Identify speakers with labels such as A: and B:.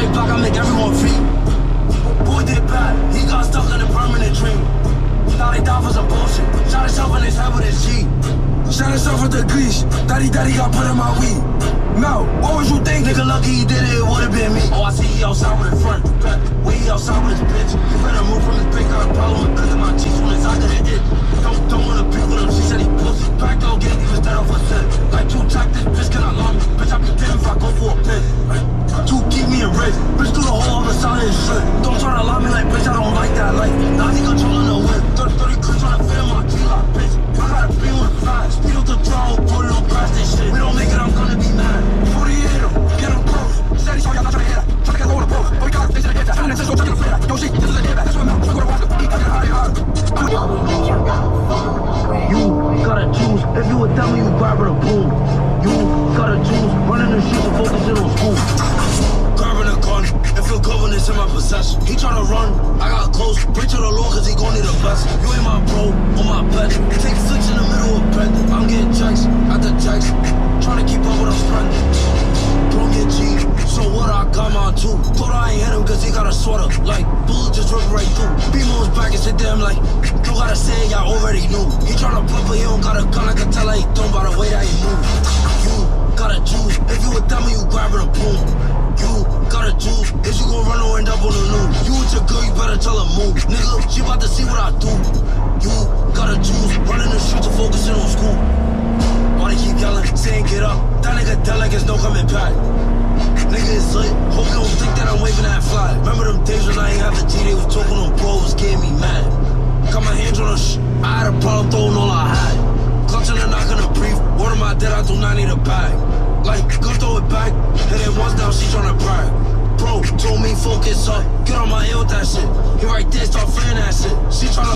A: they block, I make everyone free. Boy did bad, he got stuck in a permanent dream. Thought he died for some bullshit. Shot himself in his head with his G. Shot himself with the grease. Daddy got put in my weed. No, what was you think? Nigga lucky he did it, it would've been me. Oh, I see he outside with his front. Where he outside with his bitch. You better move from his bitch, got a problem with clicking my cheeks when it's out of the hit. Don't wanna pick with him, she said he pussy. Back though, get he was dead off a set. Like two track, this bitch cannot love me. Bitch, I be damn if I go for a pin. Two keep me in red. Bitch, do the whole other side of his shirt. Don't try to lie me like, bitch, I don't like that. Like, Nazi controlling the whip. 30 clips trying to fit in my G-lock, bitch. I got a beam with fast. Speed up the throttle, put it on blast this shit. We don't make it, I'm gonna be mad. 48 him, get him close. Steady, sorry, I'm not trying to hit her. Trying to get low on the post. But we got things to get that. I'm gonna just go check the flare. Yo, shit, this is a dead back. That's what I'm out. I'm gonna watch the beat. I'm gonna hide. You gotta choose. If you would tell me you grab her a boom. You gotta choose. Running the streets and focusing on school. Grabbing a gun, it feel good when it's in my possession. He tryna run, I got close. Pray to the Lord cause he gon' need a blessing. You ain't my bro, on my pet. Take flicks in the middle of bed. I'm getting checks, after checks. Tryna keep up with I'm spending. Don't get G, so what I got mine too. Thought I ain't hit him cause he got a sweater. Like, bullet just ripped right through. Beam on his back and sit there, I'm like, you gotta say it, y'all already knew. He tryna bluff but he don't got a gun. I can tell how he thrown by the way that he move. You gotta choose, if you would tell me you grabbing a boom. You gotta choose, if you gon' run or end up on the news. You with your girl, you better tell her move. Nigga, she about to see what I do. You gotta choose, running the streets or focusing on school. Why they keep yelling, saying get up. That nigga dead like there's no coming back. Nigga is lit, hope you don't think that I'm waving that flag. Remember them days when I ain't have the G, they was talking on bros, getting me mad. Got my hands on the I had a problem throwing all I had. Clutching and not gonna breathe, word of my dead, I do not need a bag. Like, go throw it back, hit it once down, she tryna brag. Bro, told me focus up, get on my ear with that shit. He right there, start feeling that shit. She tryna